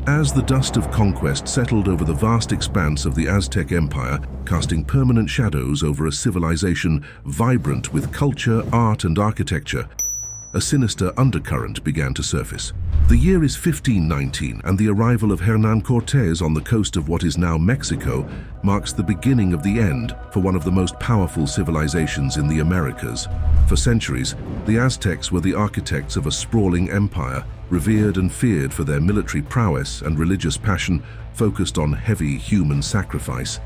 As the dust of conquest settled over the vast expanse of the Aztec Empire, casting permanent shadows over a civilization vibrant with culture, art, and architecture, a sinister undercurrent began to surface. The year is 1519, and the arrival of Hernán Cortés on the coast of what is now Mexico marks the beginning of the end for one of the most powerful civilizations in the Americas. For centuries, the Aztecs were the architects of a sprawling empire, revered and feared for their military prowess and religious passion focused on heavy human sacrifice.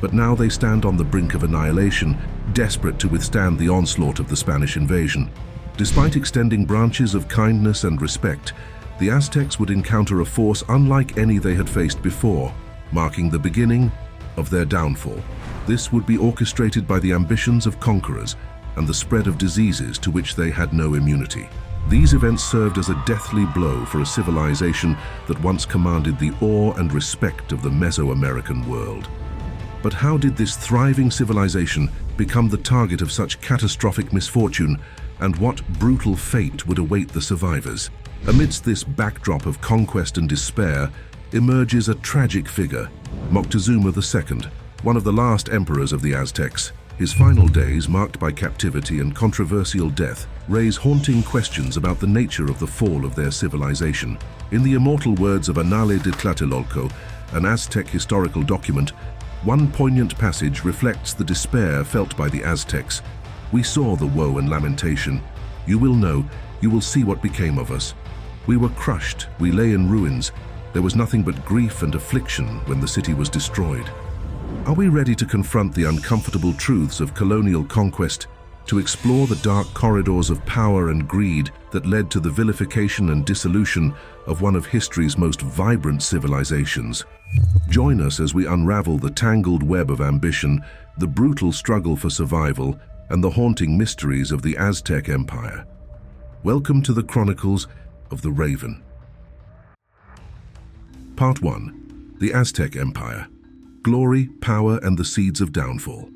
But now they stand on the brink of annihilation, desperate to withstand the onslaught of the Spanish invasion. Despite extending branches of kindness and respect, the Aztecs would encounter a force unlike any they had faced before, marking the beginning of their downfall. This would be orchestrated by the ambitions of conquerors and the spread of diseases to which they had no immunity. These events served as a deathly blow for a civilization that once commanded the awe and respect of the Mesoamerican world. But how did this thriving civilization become the target of such catastrophic misfortune, and what brutal fate would await the survivors? Amidst this backdrop of conquest and despair emerges a tragic figure, Moctezuma II, one of the last emperors of the Aztecs. His final days, marked by captivity and controversial death, raise haunting questions about the nature of the fall of their civilization. In the immortal words of Annales de Tlatelolco, an Aztec historical document, one poignant passage reflects the despair felt by the Aztecs. "We saw the woe and lamentation. You will know, you will see what became of us. We were crushed, we lay in ruins. There was nothing but grief and affliction when the city was destroyed." Are we ready to confront the uncomfortable truths of colonial conquest, to explore the dark corridors of power and greed that led to the vilification and dissolution of one of history's most vibrant civilizations? Join us as we unravel the tangled web of ambition, the brutal struggle for survival, and the haunting mysteries of the Aztec Empire. Welcome to the Chronicles of the Raven. Part 1. The Aztec Empire. Glory, power, and the seeds of downfall.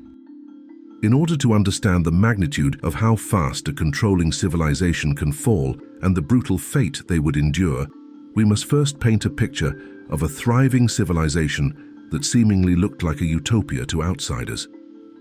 In order to understand the magnitude of how fast a controlling civilization can fall and the brutal fate they would endure, we must first paint a picture of a thriving civilization that seemingly looked like a utopia to outsiders.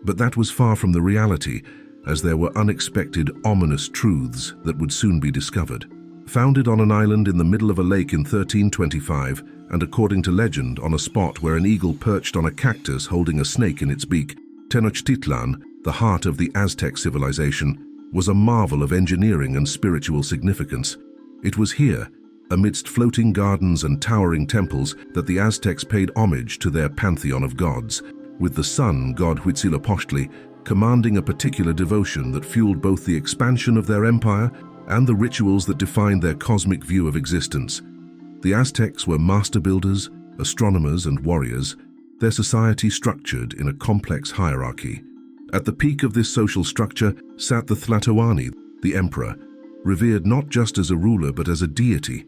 But that was far from the reality, as there were unexpected, ominous truths that would soon be discovered. Founded on an island in the middle of a lake in 1325, and according to legend, on a spot where an eagle perched on a cactus holding a snake in its beak, Tenochtitlan, the heart of the Aztec civilization, was a marvel of engineering and spiritual significance. It was here, amidst floating gardens and towering temples, that the Aztecs paid homage to their pantheon of gods, with the sun god Huitzilopochtli commanding a particular devotion that fueled both the expansion of their empire and the rituals that defined their cosmic view of existence. The Aztecs were master builders, astronomers, and warriors, their society structured in a complex hierarchy. At the peak of this social structure sat the Tlatoani, the emperor, revered not just as a ruler but as a deity,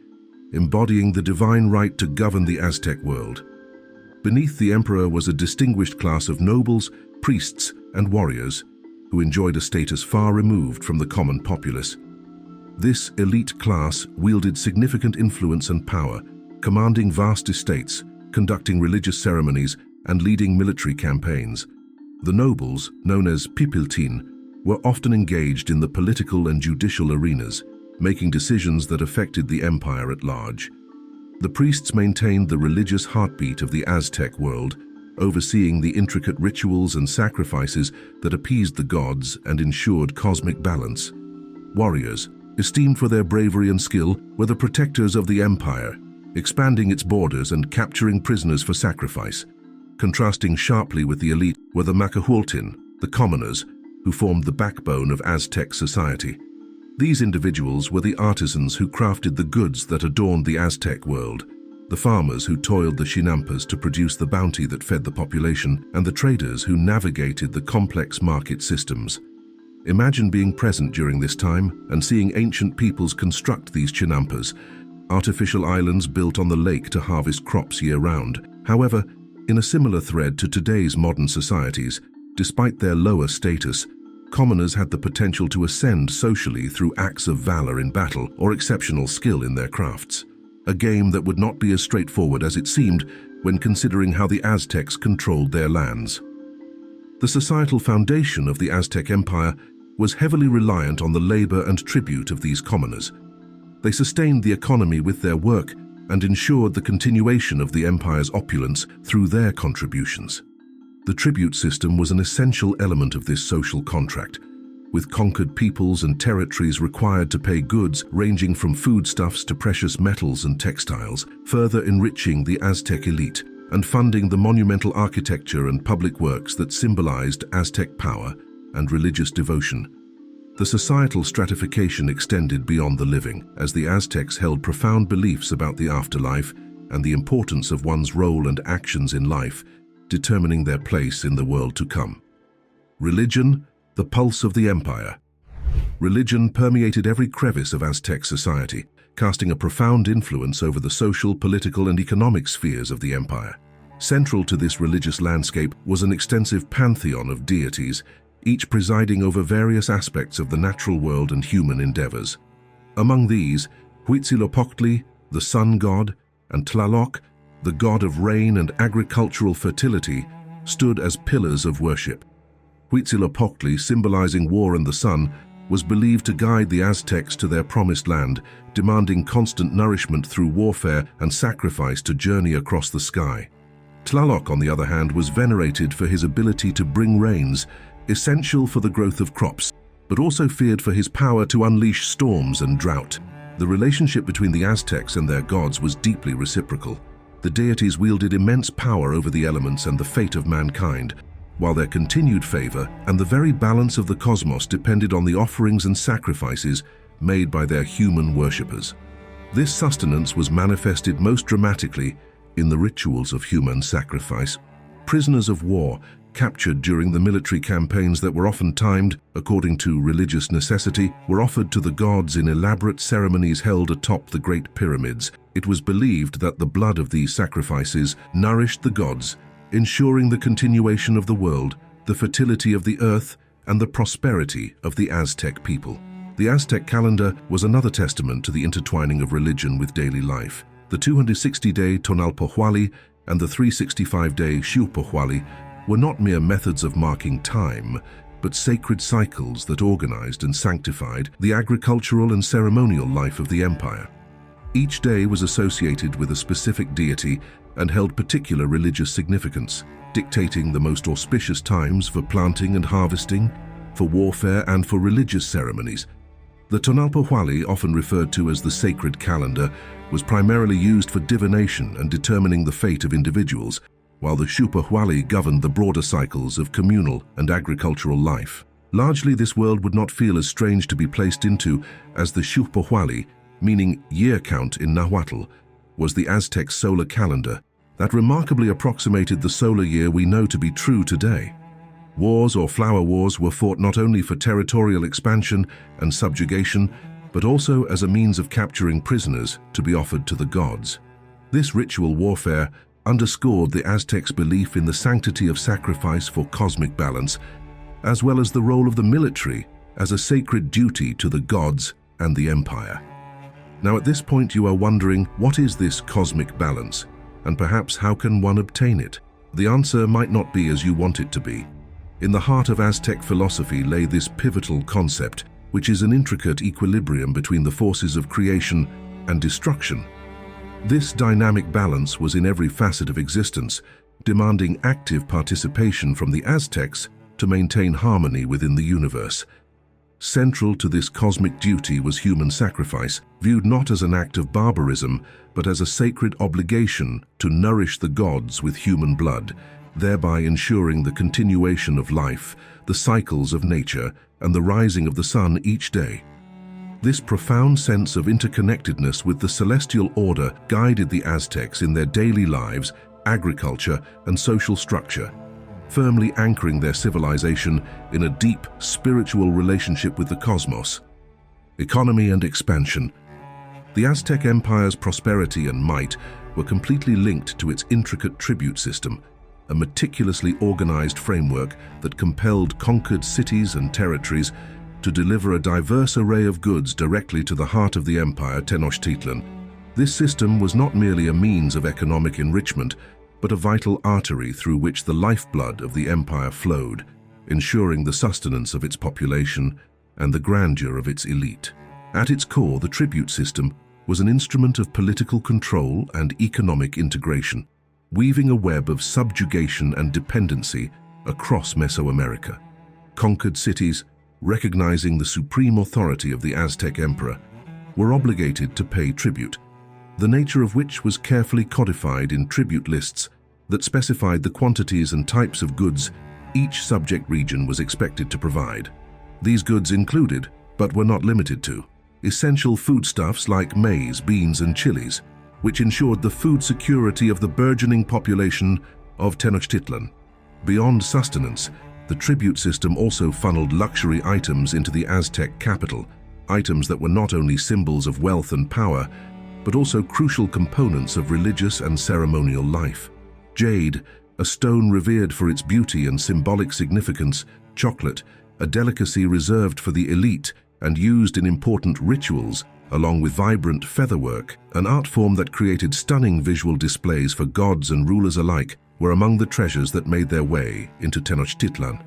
embodying the divine right to govern the Aztec world. Beneath the emperor was a distinguished class of nobles, priests, and warriors who enjoyed a status far removed from the common populace. This elite class wielded significant influence and power, commanding vast estates, conducting religious ceremonies, and leading military campaigns. The nobles, known as pipiltin, were often engaged in the political and judicial arenas, making decisions that affected the empire at large. The priests maintained the religious heartbeat of the Aztec world, overseeing the intricate rituals and sacrifices that appeased the gods and ensured cosmic balance. Warriors, esteemed for their bravery and skill, were the protectors of the empire, expanding its borders and capturing prisoners for sacrifice. Contrasting sharply with the elite were the Macahualtin, the commoners, who formed the backbone of Aztec society. These individuals were the artisans who crafted the goods that adorned the Aztec world, the farmers who toiled the chinampas to produce the bounty that fed the population, and the traders who navigated the complex market systems. Imagine being present during this time and seeing ancient peoples construct these chinampas, artificial islands built on the lake to harvest crops year-round. However, in a similar thread to today's modern societies, despite their lower status, commoners had the potential to ascend socially through acts of valor in battle or exceptional skill in their crafts. a game that would not be as straightforward as it seemed when considering how the Aztecs controlled their lands. The societal foundation of the Aztec Empire was heavily reliant on the labor and tribute of these commoners. They sustained the economy with their work and ensured the continuation of the empire's opulence through their contributions. The tribute system was an essential element of this social contract, with conquered peoples and territories required to pay goods ranging from foodstuffs to precious metals and textiles, further enriching the Aztec elite and funding the monumental architecture and public works that symbolized Aztec power and religious devotion. The societal stratification extended beyond the living, as the Aztecs held profound beliefs about the afterlife and the importance of one's role and actions in life, determining their place in the world to come. Religion, the pulse of the empire. Religion permeated every crevice of Aztec society, casting a profound influence over the social, political, and economic spheres of the empire. Central to this religious landscape was an extensive pantheon of deities, each presiding over various aspects of the natural world and human endeavors. Among these, Huitzilopochtli, the sun god, and Tlaloc, the god of rain and agricultural fertility, stood as pillars of worship. Huitzilopochtli, symbolizing war and the sun, was believed to guide the Aztecs to their promised land, demanding constant nourishment through warfare and sacrifice to journey across the sky. Tlaloc, on the other hand, was venerated for his ability to bring rains, essential for the growth of crops, but also feared for his power to unleash storms and drought. The relationship between the Aztecs and their gods was deeply reciprocal. The deities wielded immense power over the elements and the fate of mankind, while their continued favor and the very balance of the cosmos depended on the offerings and sacrifices made by their human worshippers. This sustenance was manifested most dramatically in the rituals of human sacrifice. Prisoners of war, captured during the military campaigns that were often timed according to religious necessity, were offered to the gods in elaborate ceremonies held atop the Great Pyramids. It was believed that the blood of these sacrifices nourished the gods, ensuring the continuation of the world, the fertility of the earth, and the prosperity of the Aztec people. The Aztec calendar was another testament to the intertwining of religion with daily life. The 260-day Tonalpohualli and the 365-day Xiuhpohualli were not mere methods of marking time, but sacred cycles that organized and sanctified the agricultural and ceremonial life of the empire. Each day was associated with a specific deity and held particular religious significance, dictating the most auspicious times for planting and harvesting, for warfare, and for religious ceremonies. The Tonalpohualli, often referred to as the sacred calendar, was primarily used for divination and determining the fate of individuals, while the Xiuhpohualli governed the broader cycles of communal and agricultural life. Largely, this world would not feel as strange to be placed into, as the Xiuhpohualli, meaning year count in Nahuatl, was the Aztec solar calendar that remarkably approximated the solar year we know to be true today. Wars or flower wars were fought not only for territorial expansion and subjugation, but also as a means of capturing prisoners to be offered to the gods. This ritual warfare underscored the Aztecs' belief in the sanctity of sacrifice for cosmic balance, as well as the role of the military as a sacred duty to the gods and the empire. Now at this point you are wondering, what is this cosmic balance, and perhaps how can one obtain it? The answer might not be as you want it to be. In the heart of Aztec philosophy lay this pivotal concept, which is an intricate equilibrium between the forces of creation and destruction. This dynamic balance was in every facet of existence, demanding active participation from the Aztecs to maintain harmony within the universe. Central to this cosmic duty was human sacrifice, viewed not as an act of barbarism, but as a sacred obligation to nourish the gods with human blood, thereby ensuring the continuation of life, the cycles of nature, and the rising of the sun each day. This profound sense of interconnectedness with the celestial order guided the Aztecs in their daily lives, agriculture, and social structure, firmly anchoring their civilization in a deep spiritual relationship with the cosmos. Economy and expansion. The Aztec Empire's prosperity and might were completely linked to its intricate tribute system, a meticulously organized framework that compelled conquered cities and territories to deliver a diverse array of goods directly to the heart of the empire, Tenochtitlan. This system was not merely a means of economic enrichment, but a vital artery through which the lifeblood of the empire flowed, ensuring the sustenance of its population and the grandeur of its elite. At its core, the tribute system was an instrument of political control and economic integration, weaving a web of subjugation and dependency across Mesoamerica. Conquered cities, recognizing the supreme authority of the Aztec emperor, were obligated to pay tribute, the nature of which was carefully codified in tribute lists that specified the quantities and types of goods each subject region was expected to provide. These goods included, but were not limited to, essential foodstuffs like maize, beans, and chilies, which ensured the food security of the burgeoning population of Tenochtitlan. Beyond sustenance, the tribute system also funneled luxury items into the Aztec capital, items that were not only symbols of wealth and power, but also crucial components of religious and ceremonial life. Jade, a stone revered for its beauty and symbolic significance; chocolate, a delicacy reserved for the elite and used in important rituals, along with vibrant featherwork, an art form that created stunning visual displays for gods and rulers alike, were among the treasures that made their way into Tenochtitlan.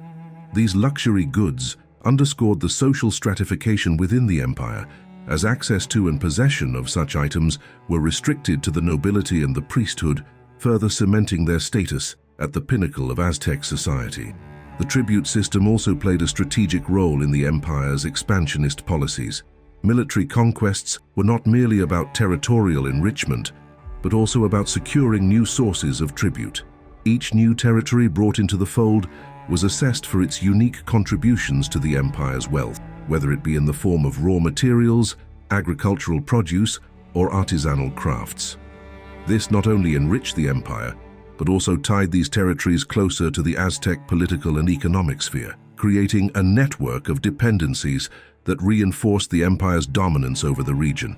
These luxury goods underscored the social stratification within the empire, as access to and possession of such items were restricted to the nobility and the priesthood, further cementing their status at the pinnacle of Aztec society. The tribute system also played a strategic role in the empire's expansionist policies. Military conquests were not merely about territorial enrichment, but also about securing new sources of tribute. Each new territory brought into the fold was assessed for its unique contributions to the empire's wealth, whether it be in the form of raw materials, agricultural produce, or artisanal crafts. This not only enriched the empire, but also tied these territories closer to the Aztec political and economic sphere, creating a network of dependencies that reinforced the empire's dominance over the region.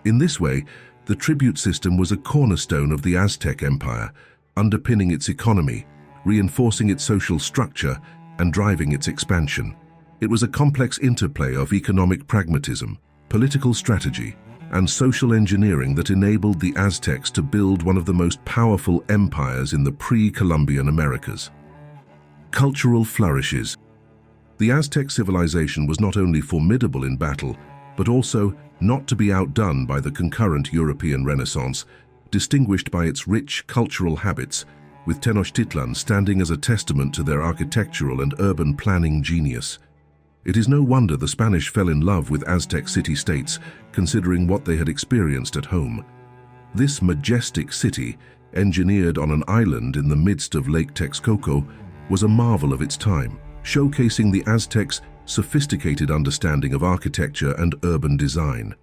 In this way, the tribute system was a cornerstone of the Aztec Empire, underpinning its economy, reinforcing its social structure, and driving its expansion. It was a complex interplay of economic pragmatism, political strategy, and social engineering that enabled the Aztecs to build one of the most powerful empires in the pre-Columbian Americas. Cultural flourishes. The Aztec civilization was not only formidable in battle, but also not to be outdone by the concurrent European Renaissance, distinguished by its rich cultural habits, with Tenochtitlan standing as a testament to their architectural and urban planning genius. It is no wonder the Spanish fell in love with Aztec city-states, considering what they had experienced at home. This majestic city, engineered on an island in the midst of Lake Texcoco, was a marvel of its time, showcasing the Aztecs' sophisticated understanding of architecture and urban design.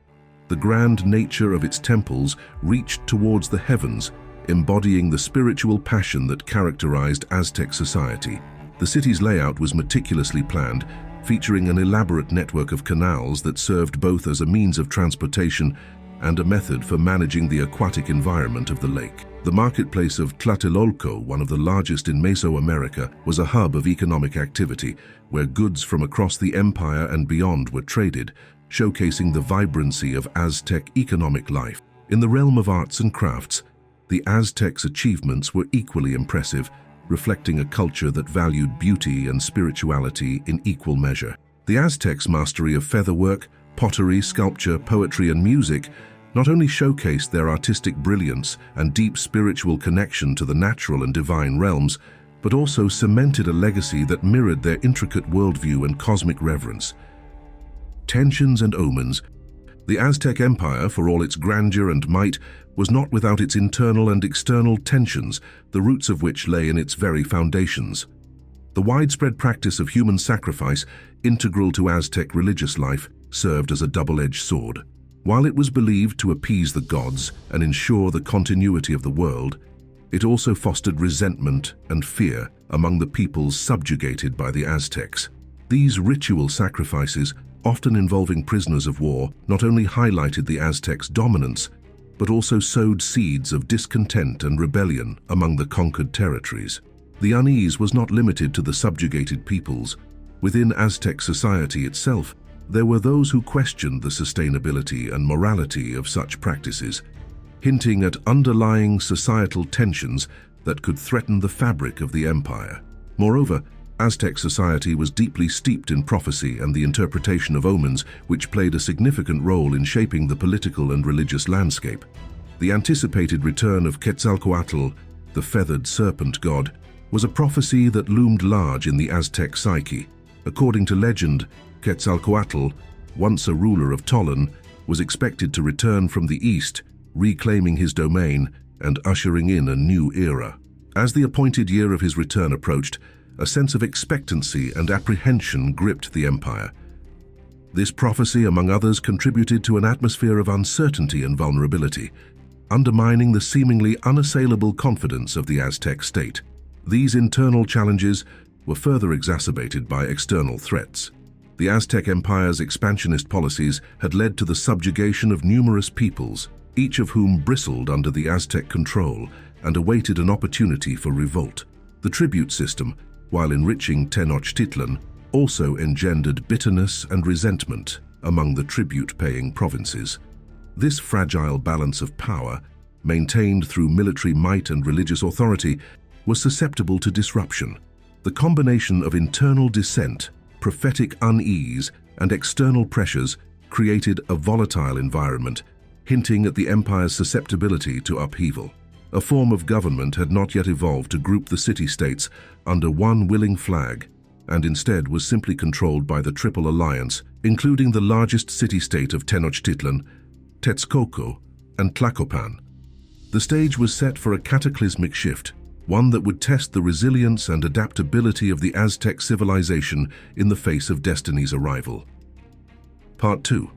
The grand nature of its temples reached towards the heavens, embodying the spiritual passion that characterized Aztec society. The city's layout was meticulously planned, featuring an elaborate network of canals that served both as a means of transportation and a method for managing the aquatic environment of the lake. The marketplace of Tlatelolco, one of the largest in Mesoamerica, was a hub of economic activity where goods from across the empire and beyond were traded, showcasing the vibrancy of Aztec economic life. In the realm of arts and crafts, the Aztecs' achievements were equally impressive, reflecting a culture that valued beauty and spirituality in equal measure. The Aztecs' mastery of featherwork, pottery, sculpture, poetry, and music not only showcased their artistic brilliance and deep spiritual connection to the natural and divine realms, but also cemented a legacy that mirrored their intricate worldview and cosmic reverence. Tensions and omens. The Aztec Empire, for all its grandeur and might, was not without its internal and external tensions, the roots of which lay in its very foundations. The widespread practice of human sacrifice, integral to Aztec religious life, served as a double-edged sword. While it was believed to appease the gods and ensure the continuity of the world, it also fostered resentment and fear among the peoples subjugated by the Aztecs. These ritual sacrifices, often involving prisoners of war, not only highlighted the Aztecs' dominance, but also sowed seeds of discontent and rebellion among the conquered territories. The unease was not limited to the subjugated peoples. Within Aztec society itself, there were those who questioned the sustainability and morality of such practices, hinting at underlying societal tensions that could threaten the fabric of the empire. Moreover, Aztec society was deeply steeped in prophecy and the interpretation of omens, which played a significant role in shaping the political and religious landscape. The anticipated return of Quetzalcoatl, the feathered serpent god, was a prophecy that loomed large in the Aztec psyche. According to legend, Quetzalcoatl, once a ruler of Tollan, was expected to return from the east, reclaiming his domain and ushering in a new era. As the appointed year of his return approached, a sense of expectancy and apprehension gripped the empire. This prophecy, among others, contributed to an atmosphere of uncertainty and vulnerability, undermining the seemingly unassailable confidence of the Aztec state. These internal challenges were further exacerbated by external threats. The Aztec Empire's expansionist policies had led to the subjugation of numerous peoples, each of whom bristled under the Aztec control and awaited an opportunity for revolt. The tribute system, while enriching Tenochtitlan, also engendered bitterness and resentment among the tribute-paying provinces. This fragile balance of power, maintained through military might and religious authority, was susceptible to disruption. The combination of internal dissent, prophetic unease, and external pressures created a volatile environment, hinting at the empire's susceptibility to upheaval. A form of government had not yet evolved to group the city-states under one willing flag, and instead was simply controlled by the Triple Alliance, including the largest city-state of Tenochtitlan, Texcoco, and Tlacopan. The stage was set for a cataclysmic shift, one that would test the resilience and adaptability of the Aztec civilization in the face of destiny's arrival. Part 2.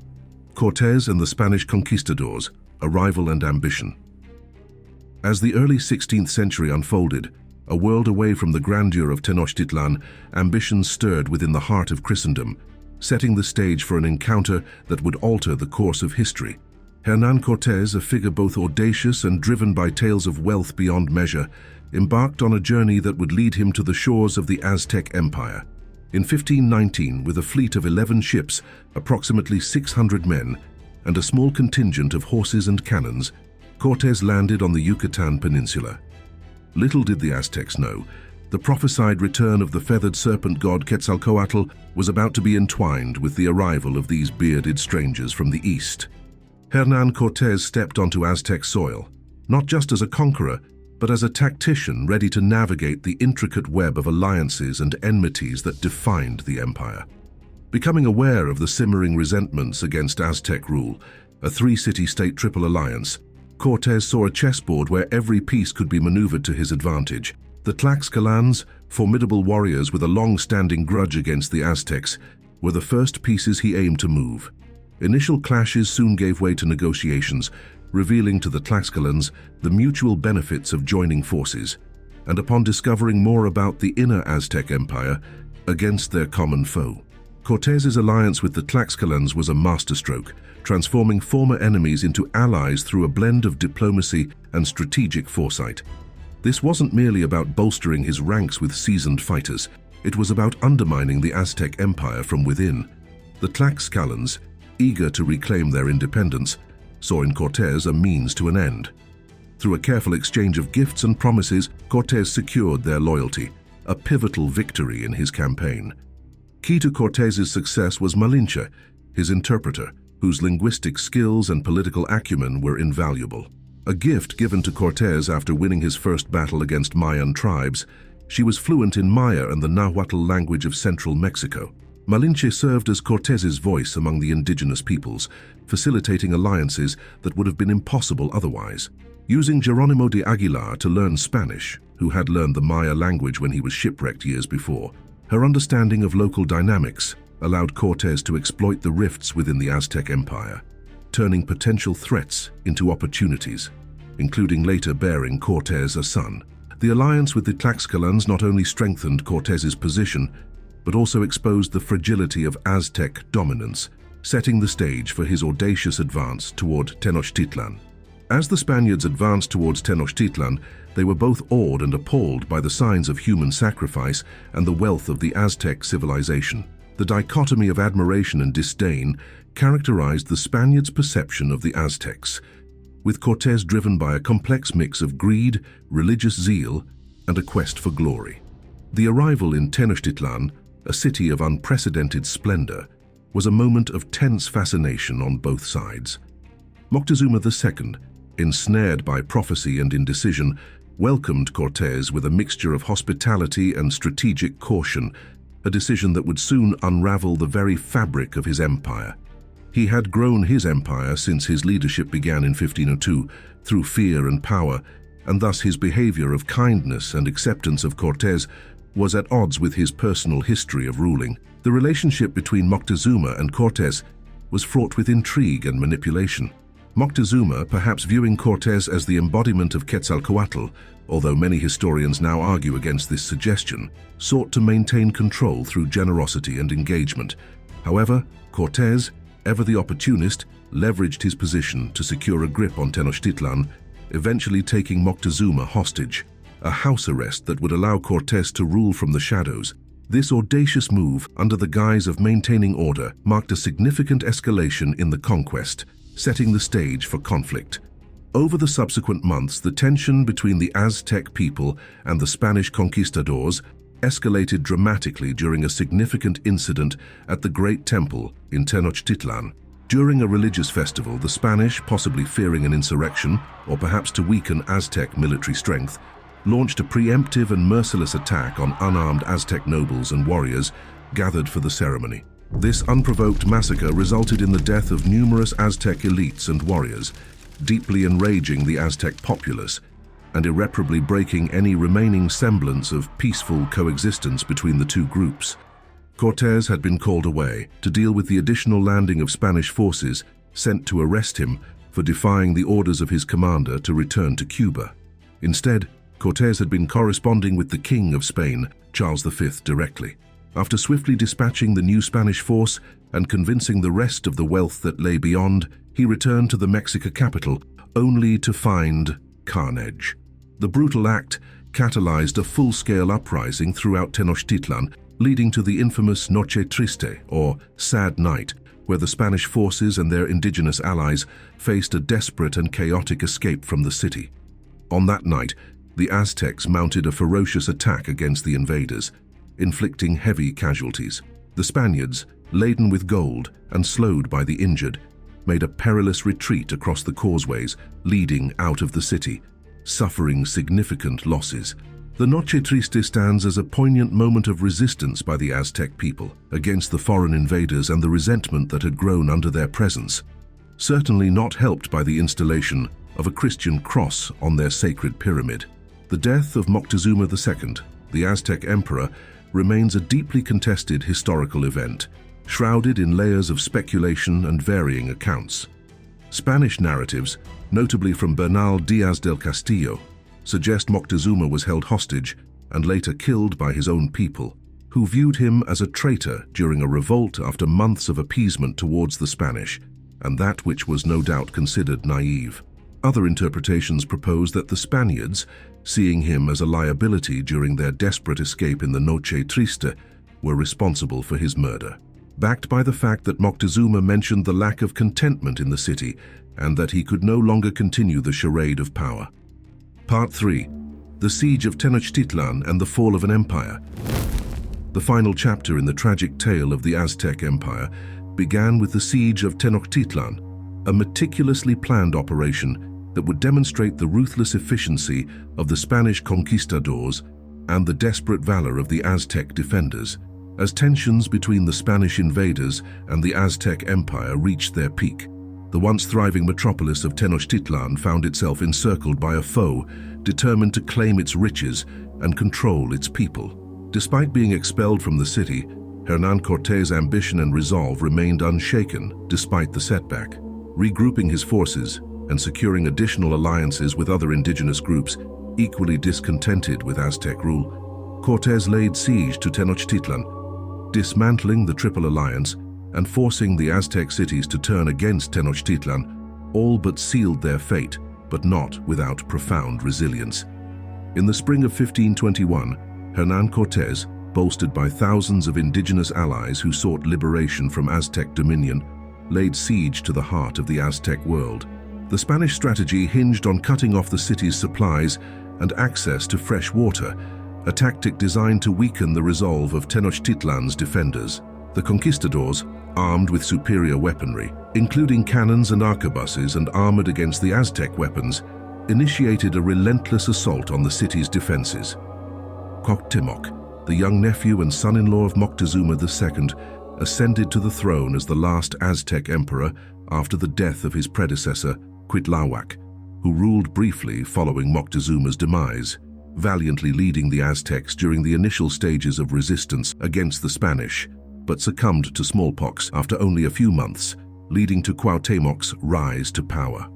Cortez and the Spanish Conquistadors, Arrival and Ambition. As the early 16th century unfolded, a world away from the grandeur of Tenochtitlan, ambitions stirred within the heart of Christendom, setting the stage for an encounter that would alter the course of history. Hernán Cortés, a figure both audacious and driven by tales of wealth beyond measure, embarked on a journey that would lead him to the shores of the Aztec Empire. In 1519, with a fleet of 11 ships, approximately 600 men, and a small contingent of horses and cannons, Cortés landed on the Yucatan Peninsula. Little did the Aztecs know, the prophesied return of the feathered serpent god Quetzalcoatl was about to be entwined with the arrival of these bearded strangers from the east. Hernán Cortés stepped onto Aztec soil, not just as a conqueror, but as a tactician ready to navigate the intricate web of alliances and enmities that defined the empire. Becoming aware of the simmering resentments against Aztec rule, a three-city-state triple alliance, Cortés saw a chessboard where every piece could be maneuvered to his advantage. The Tlaxcalans, formidable warriors with a long-standing grudge against the Aztecs, were the first pieces he aimed to move. Initial clashes soon gave way to negotiations, revealing to the Tlaxcalans the mutual benefits of joining forces, and upon discovering more about the inner Aztec Empire against their common foe. Cortés's alliance with the Tlaxcalans was a masterstroke, transforming former enemies into allies through a blend of diplomacy and strategic foresight. This wasn't merely about bolstering his ranks with seasoned fighters, it was about undermining the Aztec Empire from within. The Tlaxcalans, eager to reclaim their independence, saw in Cortés a means to an end. Through a careful exchange of gifts and promises, Cortés secured their loyalty, a pivotal victory in his campaign. Key to Cortés's success was Malinche, his interpreter, whose linguistic skills and political acumen were invaluable. A gift given to Cortés after winning his first battle against Mayan tribes, she was fluent in Maya and the Nahuatl language of central Mexico. Malinche served as Cortés's voice among the indigenous peoples, facilitating alliances that would have been impossible otherwise. Using Jerónimo de Aguilar to learn Spanish, who had learned the Maya language when he was shipwrecked years before, her understanding of local dynamics allowed Cortés to exploit the rifts within the Aztec Empire, turning potential threats into opportunities, including later bearing Cortés a son. The alliance with the Tlaxcalans not only strengthened Cortés's position, but also exposed the fragility of Aztec dominance, setting the stage for his audacious advance toward Tenochtitlan. As the Spaniards advanced towards Tenochtitlan, they were both awed and appalled by the signs of human sacrifice and the wealth of the Aztec civilization. The dichotomy of admiration and disdain characterized the Spaniards' perception of the Aztecs. with Cortés driven by a complex mix of greed, religious zeal, and a quest for glory. The arrival in Tenochtitlan, a city of unprecedented splendor, was a moment of tense fascination on both sides. Moctezuma II, ensnared by prophecy and indecision, welcomed Cortés with a mixture of hospitality and strategic caution, a decision that would soon unravel the very fabric of his empire. He had grown his empire since his leadership began in 1502 through fear and power, and thus his behavior of kindness and acceptance of Cortés was at odds with his personal history of ruling. The relationship between Moctezuma and Cortés was fraught with intrigue and manipulation. Moctezuma, perhaps viewing Cortés as the embodiment of Quetzalcoatl, although many historians now argue against this suggestion, sought to maintain control through generosity and engagement. However, Cortés, ever the opportunist, leveraged his position to secure a grip on Tenochtitlan, eventually taking Moctezuma hostage, a house arrest that would allow Cortés to rule from the shadows. This audacious move, under the guise of maintaining order, marked a significant escalation in the conquest, setting the stage for conflict. Over the subsequent months, the tension between the Aztec people and the Spanish conquistadors escalated dramatically during a significant incident at the Great Temple in Tenochtitlan. During a religious festival, the Spanish, possibly fearing an insurrection, or perhaps to weaken Aztec military strength, launched a preemptive and merciless attack on unarmed Aztec nobles and warriors gathered for the ceremony. This unprovoked massacre resulted in the death of numerous Aztec elites and warriors, deeply enraging the Aztec populace and irreparably breaking any remaining semblance of peaceful coexistence between the two groups. Cortés had been called away to deal with the additional landing of Spanish forces sent to arrest him for defying the orders of his commander to return to Cuba. Instead, Cortés had been corresponding with the King of Spain, Charles V, directly. After swiftly dispatching the new Spanish force and convincing the rest of the wealth that lay beyond, he returned to the Mexica capital, only to find carnage. The brutal act catalyzed a full-scale uprising throughout Tenochtitlan, leading to the infamous Noche Triste, or Sad Night, where the Spanish forces and their indigenous allies faced a desperate and chaotic escape from the city. On that night, the Aztecs mounted a ferocious attack against the invaders, inflicting heavy casualties. The Spaniards, laden with gold and slowed by the injured, made a perilous retreat across the causeways leading out of the city, suffering significant losses. The Noche Triste stands as a poignant moment of resistance by the Aztec people against the foreign invaders and the resentment that had grown under their presence, certainly not helped by the installation of a Christian cross on their sacred pyramid. The death of Moctezuma II, the Aztec emperor, remains a deeply contested historical event, shrouded in layers of speculation and varying accounts. Spanish narratives, notably from Bernal Díaz del Castillo, suggest Moctezuma was held hostage and later killed by his own people, who viewed him as a traitor during a revolt after months of appeasement towards the Spanish, and that which was no doubt considered naive. Other interpretations propose that the Spaniards, seeing him as a liability during their desperate escape in the Noche Triste, were responsible for his murder. Backed by the fact that Moctezuma mentioned the lack of contentment in the city and that he could no longer continue the charade of power. Part 3. The Siege of Tenochtitlan and the Fall of an Empire. The final chapter in the tragic tale of the Aztec Empire began with the Siege of Tenochtitlan, a meticulously planned operation that would demonstrate the ruthless efficiency of the Spanish conquistadors and the desperate valor of the Aztec defenders. As tensions between the Spanish invaders and the Aztec Empire reached their peak, the once thriving metropolis of Tenochtitlan found itself encircled by a foe determined to claim its riches and control its people. Despite being expelled from the city, Hernán Cortés' ambition and resolve remained unshaken despite the setback. Regrouping his forces and securing additional alliances with other indigenous groups equally discontented with Aztec rule, Cortés laid siege to Tenochtitlan, dismantling the Triple Alliance and forcing the Aztec cities to turn against Tenochtitlan, all but sealed their fate, but not without profound resilience. In the spring of 1521, Hernán Cortés, bolstered by thousands of indigenous allies who sought liberation from Aztec dominion, laid siege to the heart of the Aztec world. The Spanish strategy hinged on cutting off the city's supplies and access to fresh water, a tactic designed to weaken the resolve of Tenochtitlan's defenders. The conquistadors, armed with superior weaponry, including cannons and arquebuses and armored against the Aztec weapons, initiated a relentless assault on the city's defenses. Cuauhtémoc, the young nephew and son-in-law of Moctezuma II, ascended to the throne as the last Aztec emperor after the death of his predecessor, Cuitláhuac, who ruled briefly following Moctezuma's demise, valiantly leading the Aztecs during the initial stages of resistance against the Spanish, but succumbed to smallpox after only a few months, leading to Cuauhtémoc's rise to power.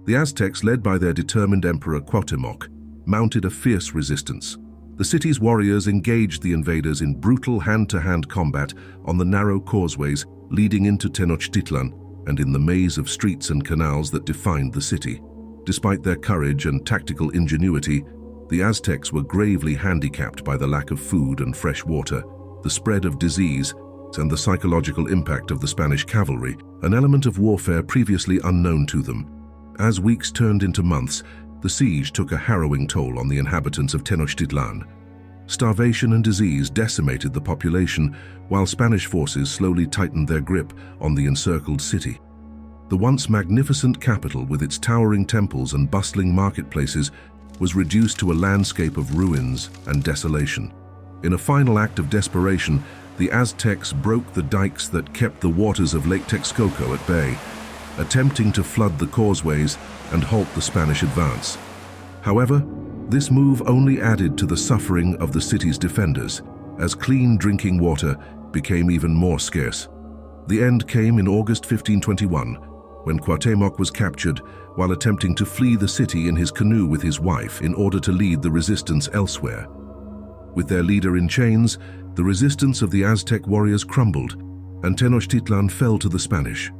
The Aztecs, led by their determined emperor Cuauhtémoc, mounted a fierce resistance. The city's warriors engaged the invaders in brutal hand-to-hand combat on the narrow causeways leading into Tenochtitlan and in the maze of streets and canals that defined the city. Despite their courage and tactical ingenuity, the Aztecs were gravely handicapped by the lack of food and fresh water, the spread of disease, and the psychological impact of the Spanish cavalry, an element of warfare previously unknown to them. As weeks turned into months, the siege took a harrowing toll on the inhabitants of Tenochtitlan. Starvation and disease decimated the population, while Spanish forces slowly tightened their grip on the encircled city. The once magnificent capital, with its towering temples and bustling marketplaces, was reduced to a landscape of ruins and desolation. In a final act of desperation, the Aztecs broke the dikes that kept the waters of Lake Texcoco at bay, attempting to flood the causeways and halt the Spanish advance. However, this move only added to the suffering of the city's defenders, as clean drinking water became even more scarce. The end came in August 1521, when Cuauhtémoc was captured while attempting to flee the city in his canoe with his wife in order to lead the resistance elsewhere. With their leader in chains, the resistance of the Aztec warriors crumbled, and Tenochtitlan fell to the Spanish.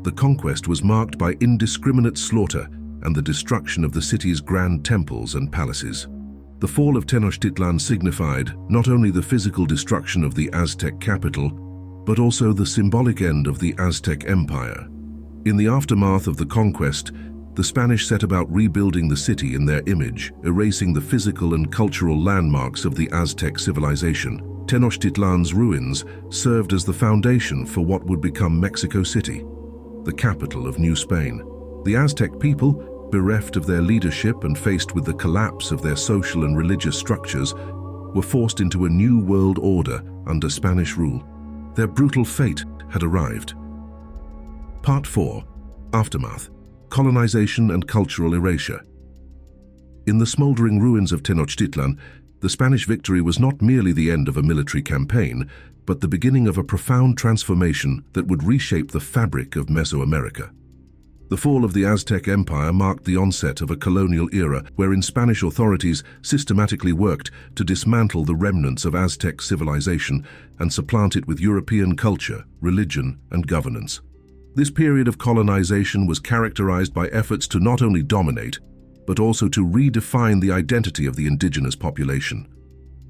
The conquest was marked by indiscriminate slaughter and the destruction of the city's grand temples and palaces. The fall of Tenochtitlan signified not only the physical destruction of the Aztec capital, but also the symbolic end of the Aztec Empire. In the aftermath of the conquest, the Spanish set about rebuilding the city in their image, erasing the physical and cultural landmarks of the Aztec civilization. Tenochtitlan's ruins served as the foundation for what would become Mexico City, the capital of New Spain. The Aztec people, bereft of their leadership and faced with the collapse of their social and religious structures, were forced into a new world order under Spanish rule. Their brutal fate had arrived. Part 4. Aftermath. Colonization and cultural erasure. In the smoldering ruins of Tenochtitlan, the Spanish victory was not merely the end of a military campaign, but the beginning of a profound transformation that would reshape the fabric of Mesoamerica. The fall of the Aztec Empire marked the onset of a colonial era wherein Spanish authorities systematically worked to dismantle the remnants of Aztec civilization and supplant it with European culture, religion, and governance. This period of colonization was characterized by efforts to not only dominate, but also to redefine the identity of the indigenous population.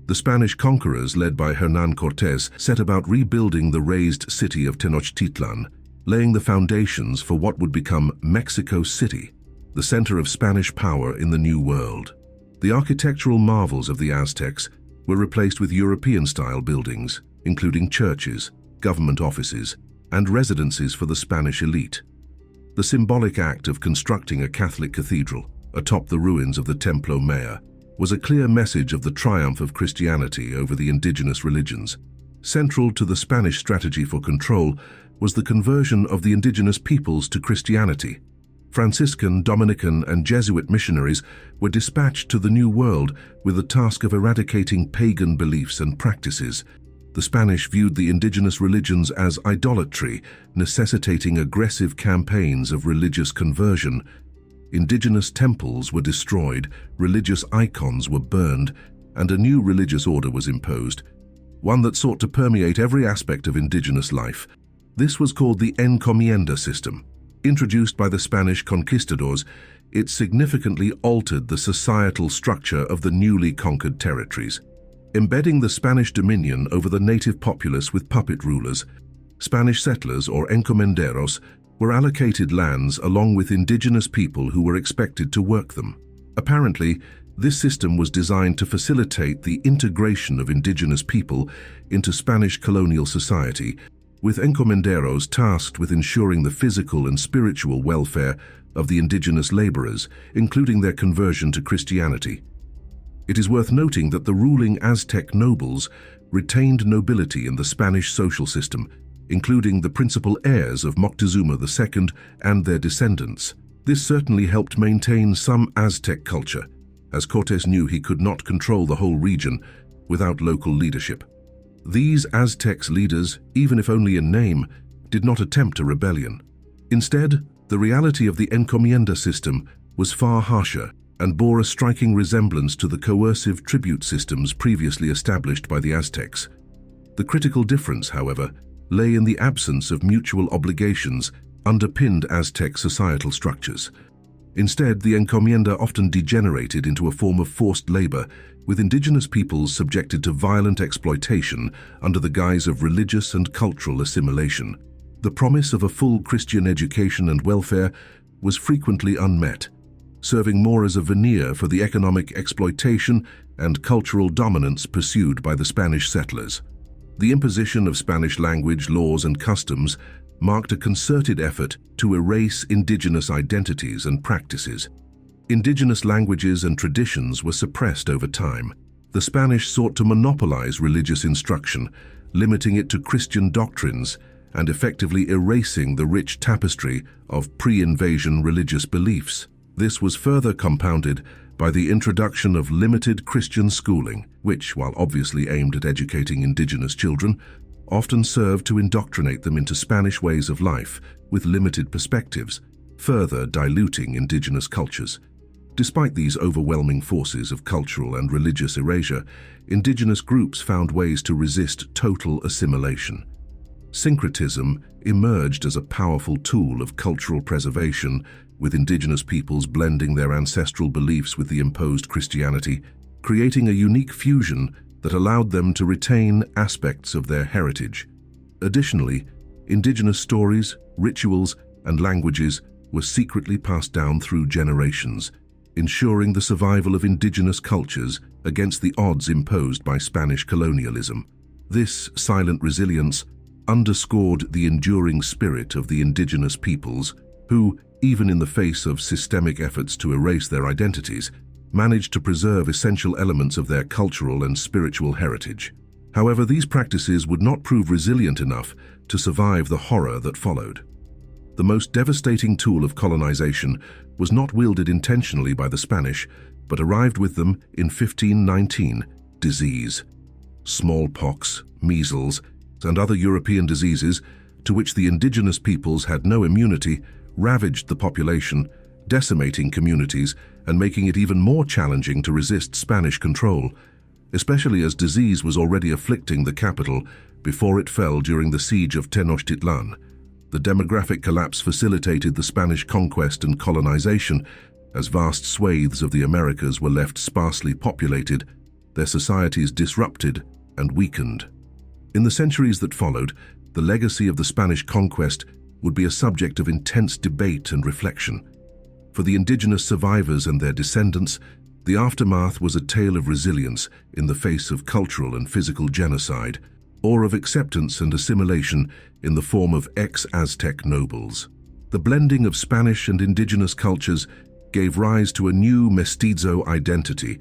The Spanish conquerors, led by Hernán Cortés, set about rebuilding the razed city of Tenochtitlan, laying the foundations for what would become Mexico City, the center of Spanish power in the New World. The architectural marvels of the Aztecs were replaced with European-style buildings, including churches, government offices, and residences for the Spanish elite. The symbolic act of constructing a Catholic cathedral atop the ruins of the Templo Mayor was a clear message of the triumph of Christianity over the indigenous religions. Central to the Spanish strategy for control was the conversion of the indigenous peoples to Christianity. Franciscan, Dominican, and Jesuit missionaries were dispatched to the New World with the task of eradicating pagan beliefs and practices. The Spanish viewed the indigenous religions as idolatry, necessitating aggressive campaigns of religious conversion. Indigenous temples were destroyed, religious icons were burned, and a new religious order was imposed, one that sought to permeate every aspect of indigenous life. This was called the encomienda system. Introduced by the Spanish conquistadors, it significantly altered the societal structure of the newly conquered territories. Embedding the Spanish dominion over the native populace with puppet rulers, Spanish settlers, or encomenderos, were allocated lands along with indigenous people who were expected to work them. Apparently, this system was designed to facilitate the integration of indigenous people into Spanish colonial society, with encomenderos tasked with ensuring the physical and spiritual welfare of the indigenous laborers, including their conversion to Christianity. It is worth noting that the ruling Aztec nobles retained nobility in the Spanish social system, including the principal heirs of Moctezuma II and their descendants. This certainly helped maintain some Aztec culture, as Cortés knew he could not control the whole region without local leadership. These Aztecs leaders, even if only in name, did not attempt a rebellion. Instead, the reality of the encomienda system was far harsher and bore a striking resemblance to the coercive tribute systems previously established by the Aztecs. The critical difference, however, lay in the absence of mutual obligations underpinned Aztec societal structures. Instead, the encomienda often degenerated into a form of forced labor, with indigenous peoples subjected to violent exploitation under the guise of religious and cultural assimilation. The promise of a full Christian education and welfare was frequently unmet, serving more as a veneer for the economic exploitation and cultural dominance pursued by the Spanish settlers. The imposition of Spanish language, laws, and customs marked a concerted effort to erase indigenous identities and practices. Indigenous languages and traditions were suppressed over time. The Spanish sought to monopolize religious instruction, limiting it to Christian doctrines and effectively erasing the rich tapestry of pre-invasion religious beliefs. This was further compounded by the introduction of limited Christian schooling, which, while obviously aimed at educating indigenous children, often served to indoctrinate them into Spanish ways of life with limited perspectives, further diluting indigenous cultures. Despite these overwhelming forces of cultural and religious erasure, indigenous groups found ways to resist total assimilation. Syncretism emerged as a powerful tool of cultural preservation, with indigenous peoples blending their ancestral beliefs with the imposed Christianity, creating a unique fusion that allowed them to retain aspects of their heritage. Additionally, indigenous stories, rituals, and languages were secretly passed down through generations, ensuring the survival of indigenous cultures against the odds imposed by Spanish colonialism. This silent resilience underscored the enduring spirit of the indigenous peoples, who, even in the face of systemic efforts to erase their identities, managed to preserve essential elements of their cultural and spiritual heritage. However, these practices would not prove resilient enough to survive the horror that followed. The most devastating tool of colonization was not wielded intentionally by the Spanish, but arrived with them in 1519, disease. Smallpox, measles, and other European diseases, to which the indigenous peoples had no immunity, ravaged the population, decimating communities and making it even more challenging to resist Spanish control, especially as disease was already afflicting the capital before it fell during the siege of Tenochtitlan. The demographic collapse facilitated the Spanish conquest and colonization, as vast swathes of the Americas were left sparsely populated, their societies disrupted and weakened. In the centuries that followed, the legacy of the Spanish conquest would be a subject of intense debate and reflection. For the indigenous survivors and their descendants, the aftermath was a tale of resilience in the face of cultural and physical genocide, or of acceptance and assimilation in the form of ex-Aztec nobles. The blending of Spanish and indigenous cultures gave rise to a new mestizo identity,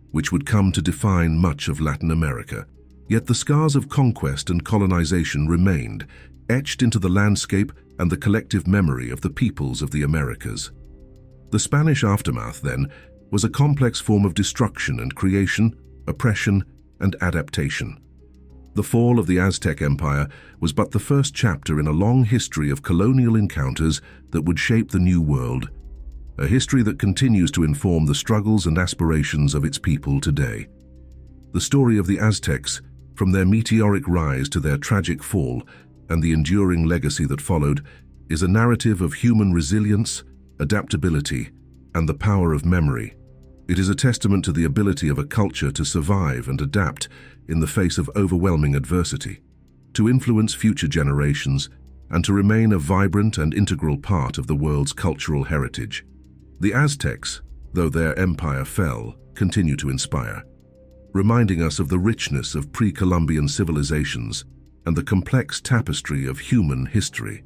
which would come to define much of Latin America. Yet the scars of conquest and colonization remained, etched into the landscape and the collective memory of the peoples of the Americas. The Spanish aftermath, then, was a complex form of destruction and creation, oppression, and adaptation. The fall of the Aztec Empire was but the first chapter in a long history of colonial encounters that would shape the New World, a history that continues to inform the struggles and aspirations of its people today. The story of the Aztecs, from their meteoric rise to their tragic fall and the enduring legacy that followed, is a narrative of human resilience, adaptability, and the power of memory. It is a testament to the ability of a culture to survive and adapt in the face of overwhelming adversity, to influence future generations, and to remain a vibrant and integral part of the world's cultural heritage. The Aztecs, though their empire fell, continue to inspire, reminding us of the richness of pre-Columbian civilizations and the complex tapestry of human history.